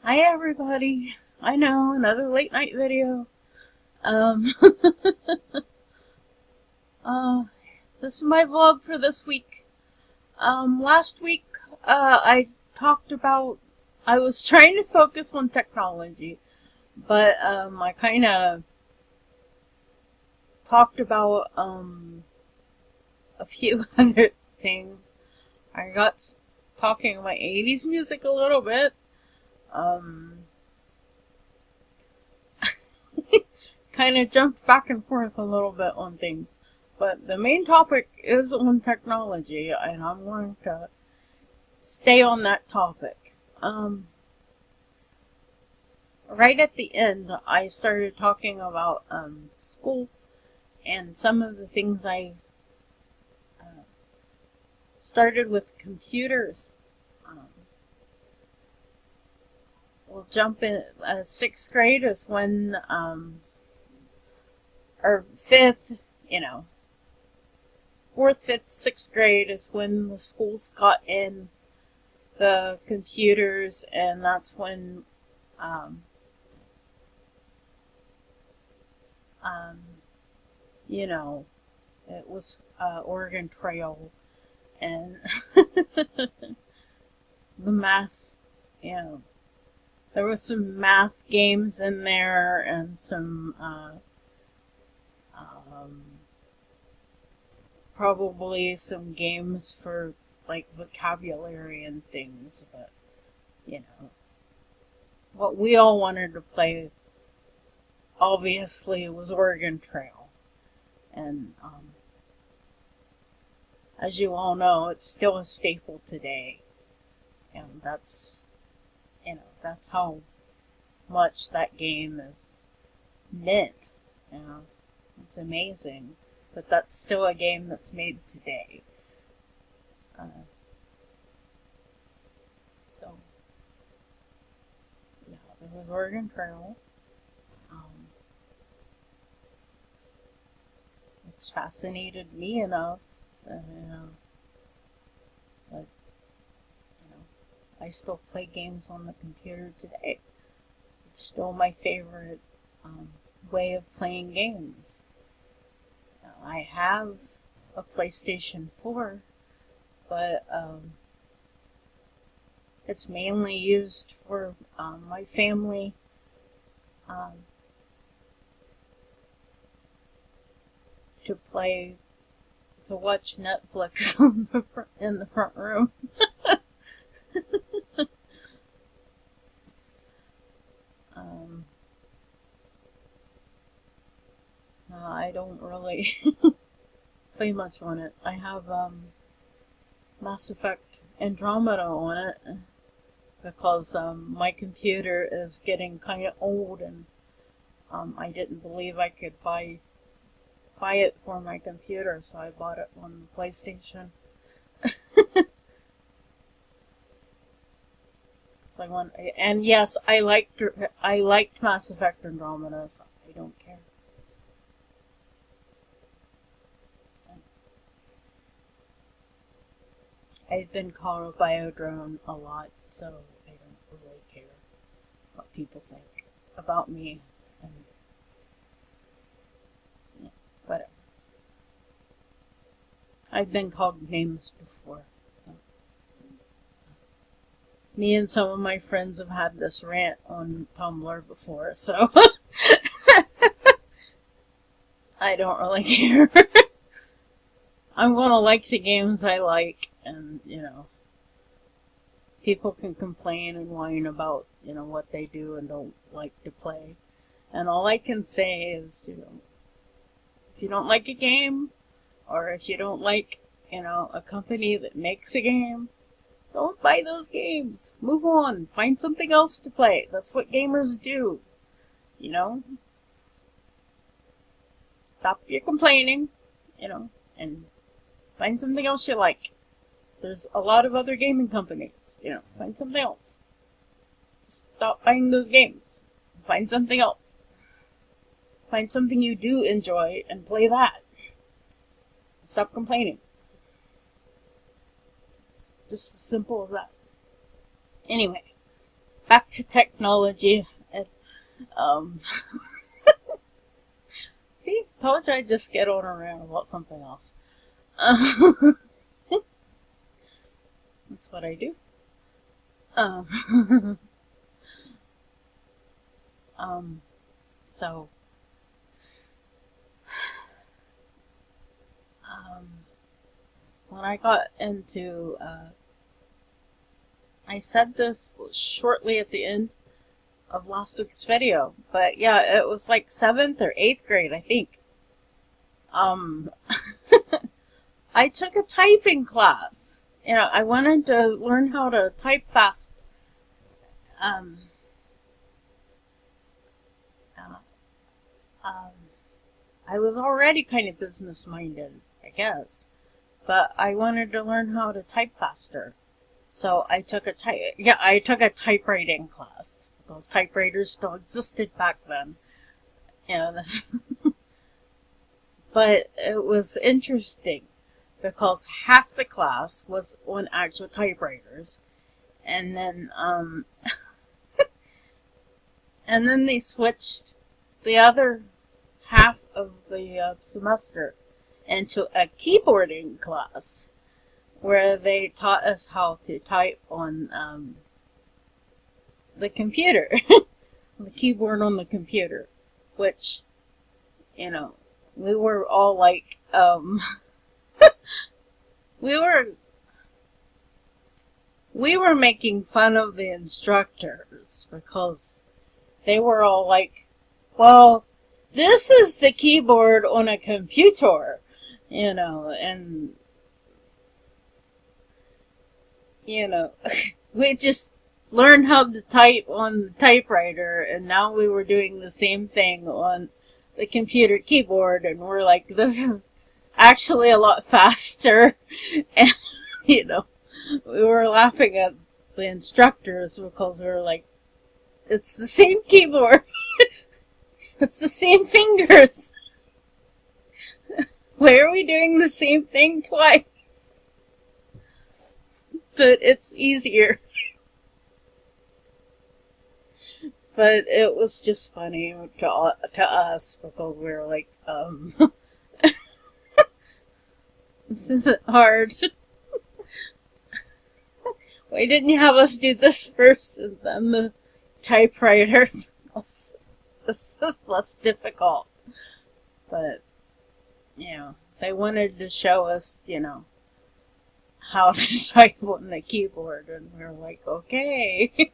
Hi everybody. I know, another late night video. Um, uh, this is my vlog for this week. Last week, I talked about, I was trying to focus on technology, but, I kinda talked about, a few other things. I got talking about 80s music a little bit. Kind of jumped back and forth a little bit on things. But the main topic is on technology, and I'm going to stay on that topic. Right at the end, I started talking about school and some of the things I started with computers. We'll jump in. 6th grade is when, or 5th, 4th, 5th, 6th grade is when the schools got in the computers, and that's when, it was Oregon Trail and the math, there was some math games in there and some, probably some games for, like, vocabulary and things, but, what we all wanted to play, obviously, was Oregon Trail. And, as you all know, it's still a staple today. And that's how much that game is meant. It's amazing. But that's still a game that's made today. There was Oregon Trail. It's fascinated me enough, that I still play games on the computer today. It's still my favorite way of playing games. I have a PlayStation 4, but it's mainly used for my family. To watch Netflix in the front room. I don't really play much on it. I have Mass Effect Andromeda on it because my computer is getting kind of old, and I didn't believe I could buy it for my computer, so I bought it on PlayStation. And yes, I liked Mass Effect Andromeda, so I don't care. I've been called Biodrone a lot, so I don't really care what people think about me. And whatever. I've been called names before. So. Me and some of my friends have had this rant on Tumblr before, so I don't really care. I'm gonna like the games I like, and, people can complain and whine about, what they do and don't like to play. And all I can say is, if you don't like a game, or if you don't like, a company that makes a game, don't buy those games. Move on. Find something else to play. That's what gamers do. Stop your complaining, and find something else you like. There's a lot of other gaming companies, find something else. Just stop buying those games. Find something else. Find something you do enjoy and play that. Stop complaining. It's just as simple as that. Anyway, back to technology. And, um, see, told you I'd just get on around about something else. That's what I do. Um, so, when I got into, I said this shortly at the end of last week's video, but yeah, it was like 7th or 8th grade, I think. I took a typing class. You know, I wanted to learn how to type fast. I was already kind of business-minded, I guess, but I wanted to learn how to type faster. So I took a typewriting class, because typewriters still existed back then. And but it was interesting, because half the class was on actual typewriters, and then and then they switched the other half of the semester into a keyboarding class, where they taught us how to type on the computer, the keyboard on the computer, which, you know, we were all like, we were making fun of the instructors, because they were all like, well, this is the keyboard on a computer, you know, and, you know, we just learned how to type on the typewriter, and now we were doing the same thing on the computer keyboard, and we're like, this is actually a lot faster. And, you know, we were laughing at the instructors, because we were like, it's the same keyboard. It's the same fingers. Why are we doing the same thing twice? But it's easier. But it was just funny to us, because we were like, this isn't hard. Why didn't you have us do this first and then the typewriter? This is less difficult. But, you know, they wanted to show us, you know, how to type on the keyboard, and we were like, okay.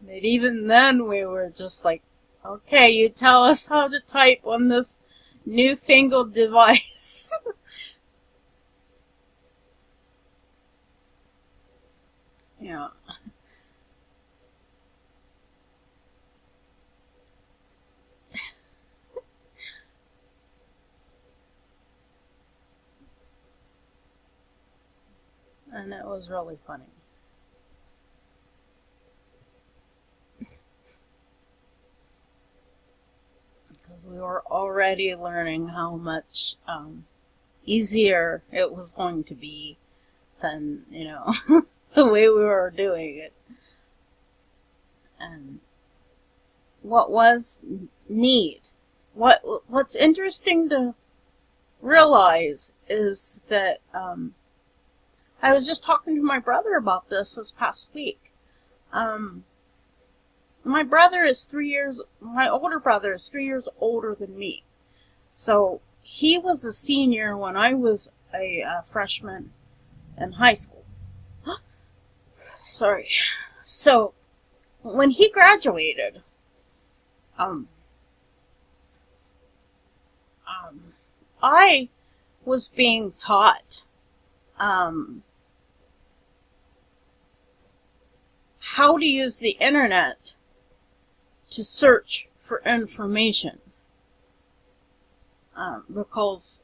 But even then, we were just like, okay, you tell us how to type on this newfangled device. Yeah. And it was really funny. Because we were already learning how much easier it was going to be than, you know, the way we were doing it. And what was neat, what's interesting to realize is that I was just talking to my brother about this past week. My older brother is 3 years older than me. So he was a senior when I was a freshman in high school. Sorry. So when he graduated, I was being taught how to use the internet to search for information. Because,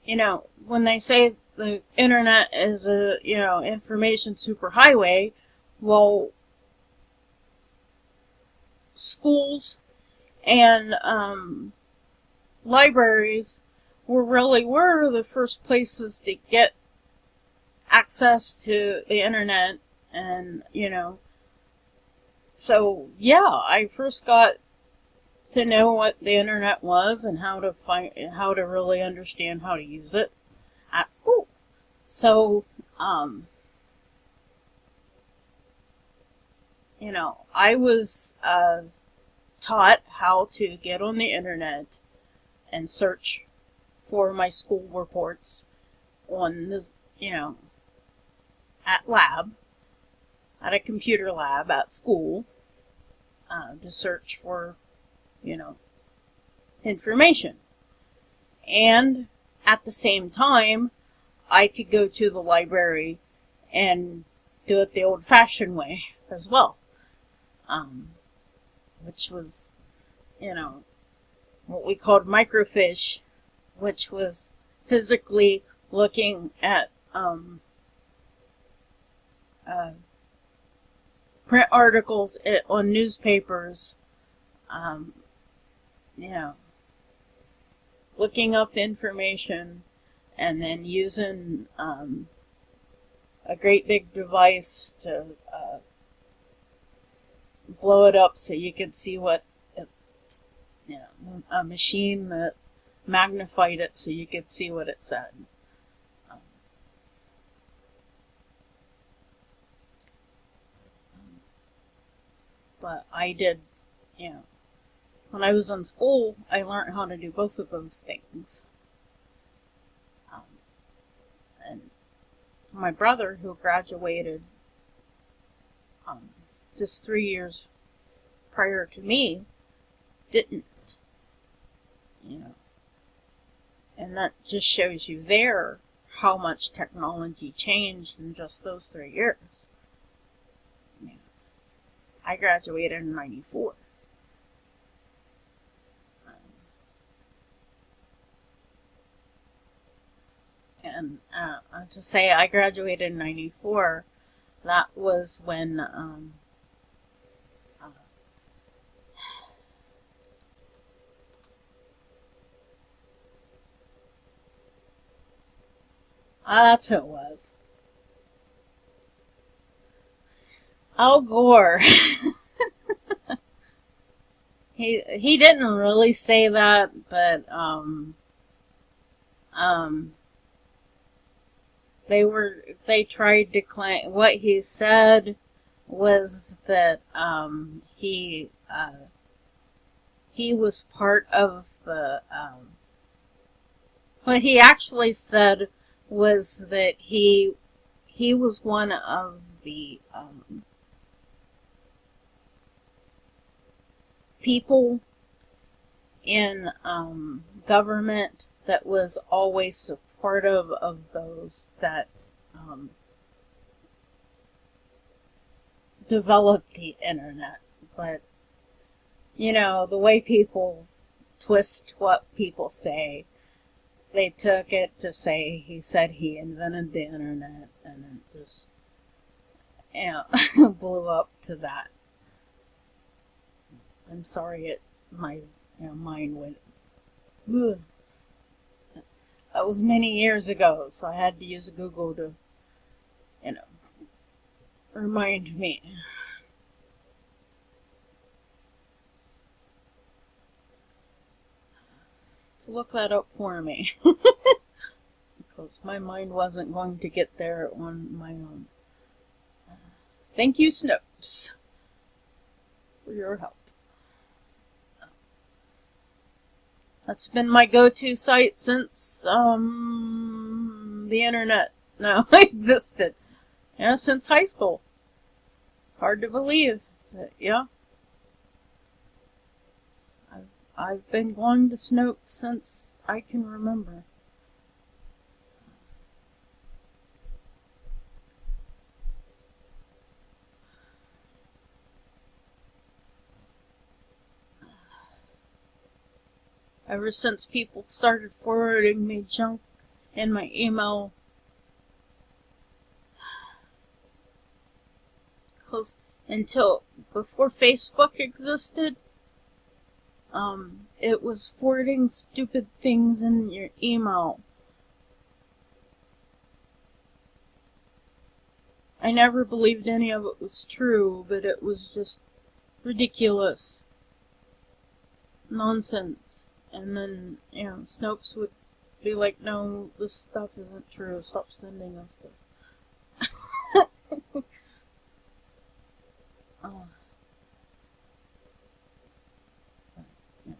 you know, when they say the internet is a, you know, information superhighway, well, schools and libraries were the first places to get access to the internet and, you know, So yeah, I first got to know what the internet was and how to really understand how to use it at school. So, I was taught how to get on the internet and search for my school reports on the, at lab, at a computer lab at school, to search for, information. And at the same time, I could go to the library and do it the old-fashioned way as well, which was, what we called microfiche, which was physically looking at print articles on newspapers, looking up information, and then using a great big device to blow it up so you could see what it's, a machine that magnified it so you could see what it said. But I did, when I was in school, I learned how to do both of those things. And my brother, who graduated just 3 years prior to me, didn't. And that just shows you there how much technology changed in just those 3 years. I graduated in 94. And to say I graduated in 94, that was when that's who it was. Al Gore. He didn't really say that, but they tried to claim what he said was that he was part of the what he actually said was that he was one of the people in government that was always supportive of those that developed the internet. But, the way people twist what people say, they took it to say he said he invented the internet, and it just, blew up to that. I'm sorry, my mind went. Ugh. That was many years ago, so I had to use Google to, remind me. So look that up for me, because my mind wasn't going to get there on my own. Thank you, Snopes, for your help. That's been my go-to site since the internet existed. Since high school. Hard to believe, but yeah. I've been going to Snopes since I can remember. Ever since people started forwarding me junk in my email. Because until before Facebook existed, it was forwarding stupid things in your email. I never believed any of it was true, but it was just ridiculous nonsense. And then, Snopes would be like, no, this stuff isn't true. Stop sending us this. Oh. Yeah.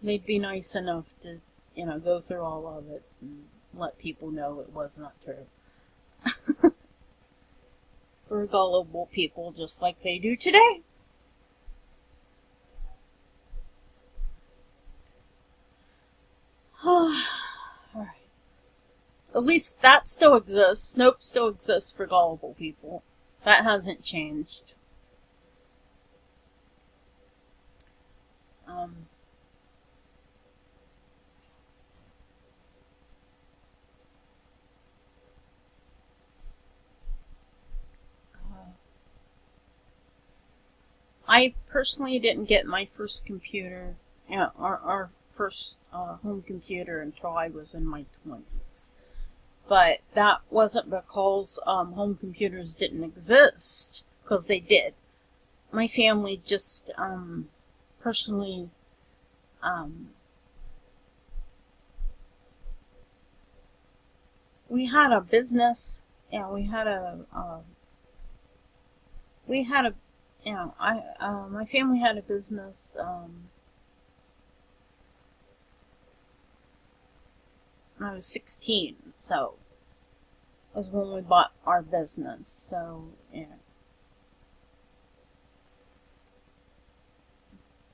They'd be nice enough to, go through all of it and let people know it was not true. For gullible people just like they do today. Alright. At least that still exists. Snopes still exists for gullible people. That hasn't changed. I personally didn't get my first computer, our first home computer until I was in my 20s. But that wasn't because home computers didn't exist, because they did. My family just personally we had a business. Yeah, we had a my family had a business. When I was 16, so was when we bought our business. So yeah,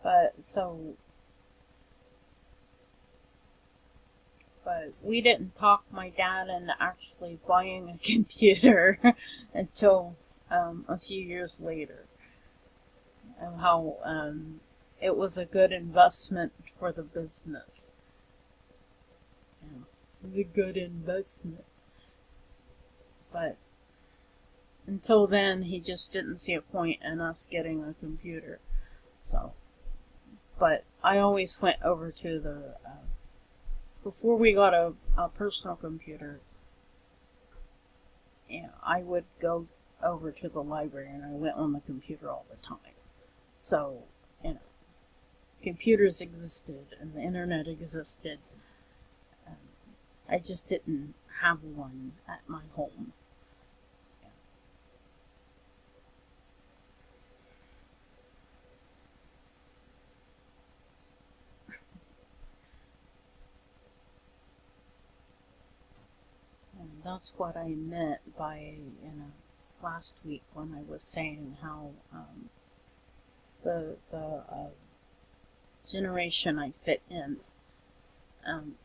but we didn't talk my dad into actually buying a computer until a few years later. And how it was a good investment for the business. It was a good investment. But until then, he just didn't see a point in us getting a computer. So, but I always went over to the before we got a personal computer, I would go over to the library and I went on the computer all the time. So, computers existed and the internet existed. I just didn't have one at my home. That's what I meant by, last week when I was saying how the generation I fit in, and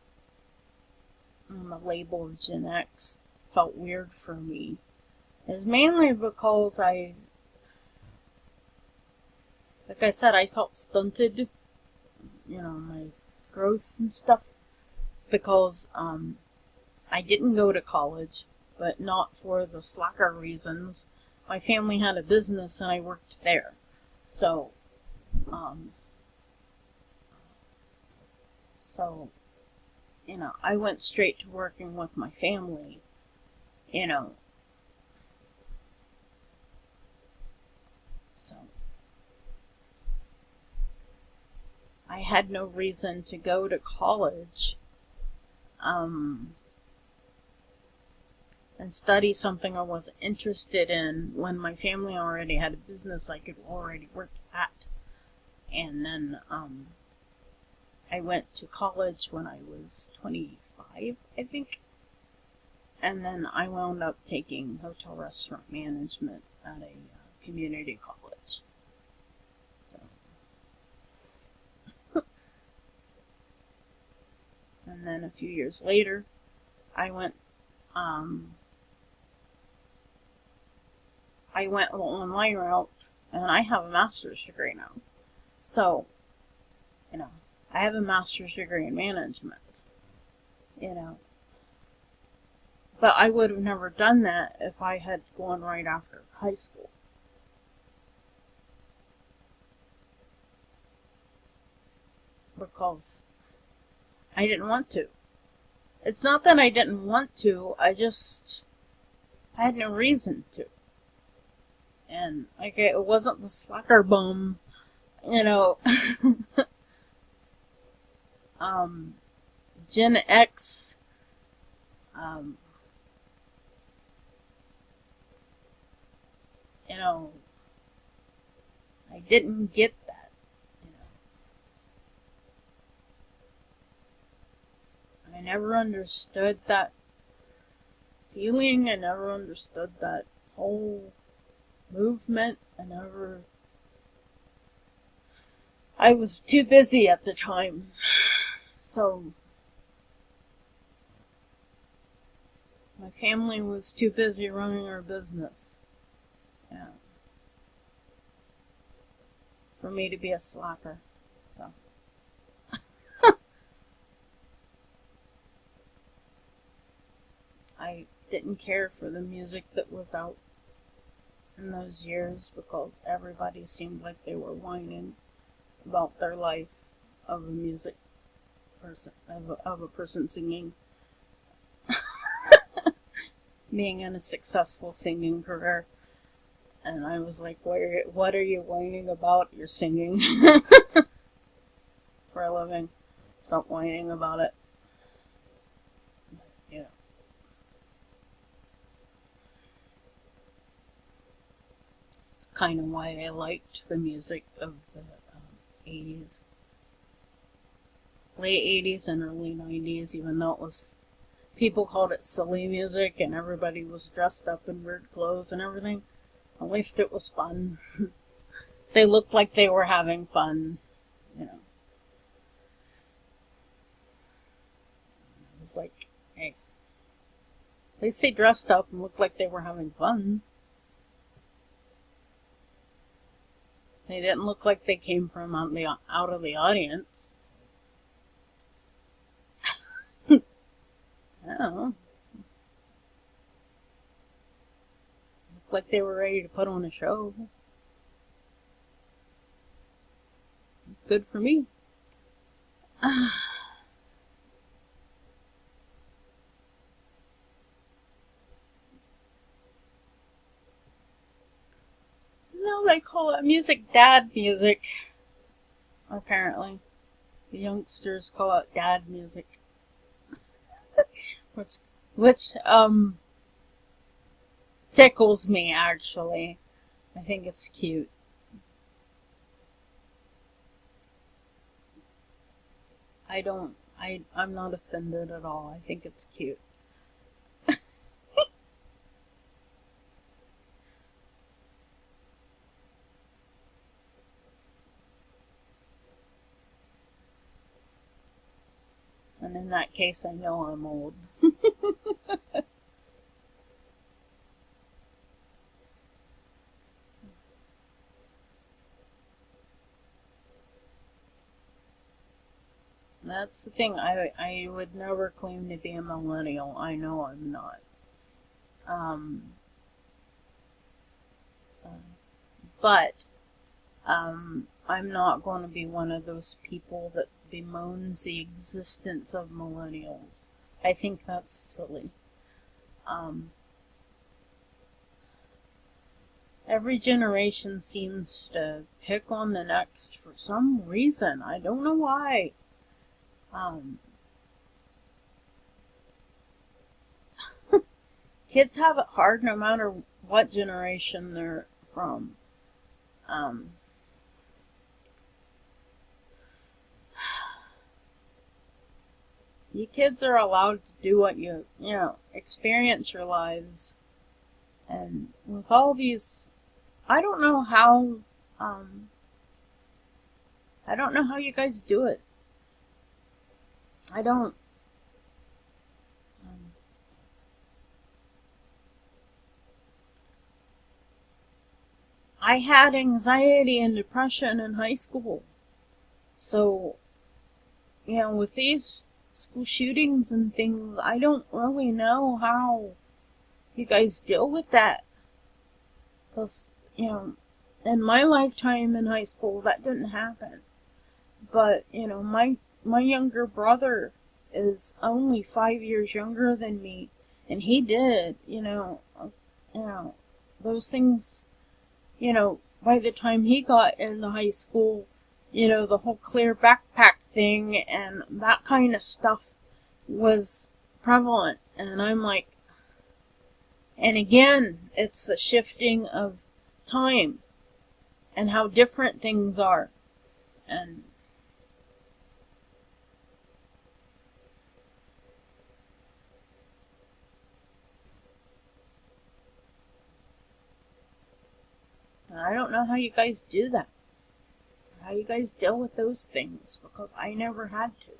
the label of Gen X felt weird for me, is mainly because like I said, I felt stunted, my growth and stuff, because I didn't go to college, but not for the slacker reasons. My family had a business and I worked there. So, I went straight to working with my family, So, I had no reason to go to college, and study something I wasn't interested in when my family already had a business I could already work at. And then I went to college when I was 25, I think. And then I wound up taking hotel restaurant management at a community college. So. And then a few years later, I went the online route, and I have a master's degree now. So, I have a master's degree in management, But I would have never done that if I had gone right after high school. Because I didn't want to. It's not that I didn't want to, I had no reason to. And like it wasn't the slacker bum, you know. um, Gen X, um, you know, I didn't get that, you know. I never understood that feeling. I never understood that whole movement. I was too busy at the time. So, my family was too busy running our business. Yeah. For me to be a slacker. So. I didn't care for the music that was out in those years because everybody seemed like they were whining about their life of a music person, of a person singing, being in a successful singing career. And I was like, what are you whining about? You're singing for a living. Stop whining about it. You know. It's kind of why I liked the music of the 80s. Late 80s and early 90s, even though it was, people called it silly music and everybody was dressed up in weird clothes and everything. At least it was fun. They looked like they were having fun, you know. It was like, hey, at least they dressed up and looked like they were having fun. They didn't look like they came from out of the audience. I don't know. Looked like they were ready to put on a show. Good for me. No, they call it music dad music. Apparently. The youngsters call it dad music. which tickles me, actually. I think it's cute. I'm not offended at all. I think it's cute. And in that case, I know I'm old. That's the thing. I would never claim to be a millennial. I know I'm not. Um, but I'm not going to be one of those people that bemoans the existence of millennials. I think that's silly. Every generation seems to pick on the next for some reason. I don't know why. Kids have it hard no matter what generation they're from. You kids are allowed to do what you know, experience your lives. And with all these, I don't know how you guys do it. I don't. I had anxiety and depression in high school. So, you know, with these school shootings and things, I don't really know how you guys deal with that. Because, you know, in my lifetime in high school, that didn't happen. But, you know, my younger brother is only 5 years younger than me, and he did, you know, those things by the time he got into high school, the whole clear backpack thing and that kind of stuff was prevalent. And I'm like, and again, it's the shifting of time and how different things are. And I don't know how you guys do that. How you guys deal with those things, because I never had to.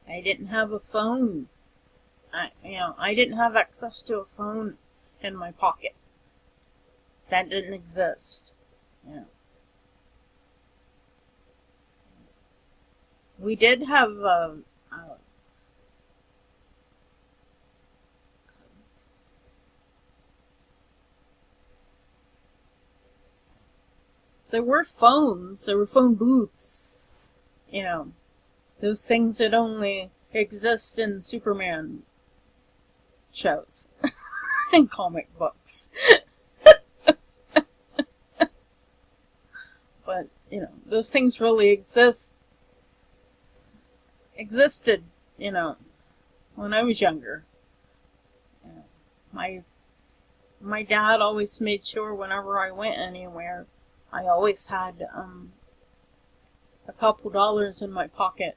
I didn't have a phone. I didn't have access to a phone in my pocket. That didn't exist. We did have there were phones. There were phone booths. Those things that only exist in Superman shows and comic books. But, those things really existed, when I was younger. My dad always made sure whenever I went anywhere, I always had a couple dollars in my pocket,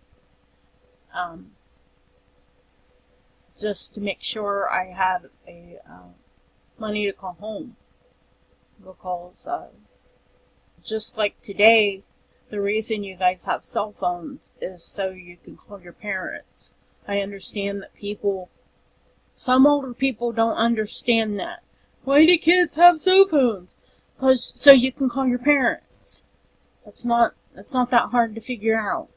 just to make sure I had money to call home. Because just like today, the reason you guys have cell phones is so you can call your parents. I understand that some older people don't understand that. Why do kids have cell phones? So you can call your parents. It's not that hard to figure out.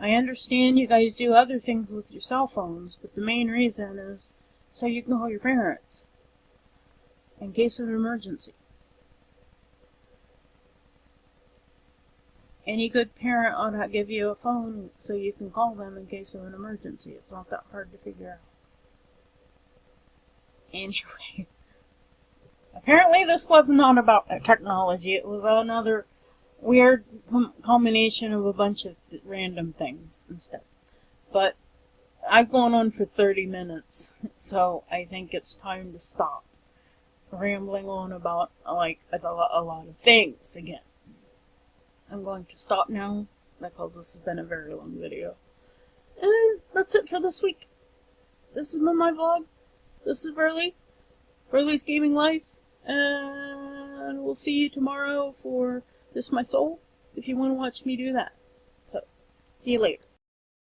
I understand you guys do other things with your cell phones, but the main reason is so you can call your parents in case of an emergency. Any good parent ought to give you a phone so you can call them in case of an emergency. It's not that hard to figure out. Anyway, apparently this was not about technology. It was another weird combination of a bunch of random things instead. But I've gone on for 30 minutes, so I think it's time to stop rambling on about a lot of things again. I'm going to stop now because this has been a very long video. And that's it for this week. This has been my vlog. This is Verly's Gaming Life, and we'll see you tomorrow for This My Soul, if you want to watch me do that. So, see you later.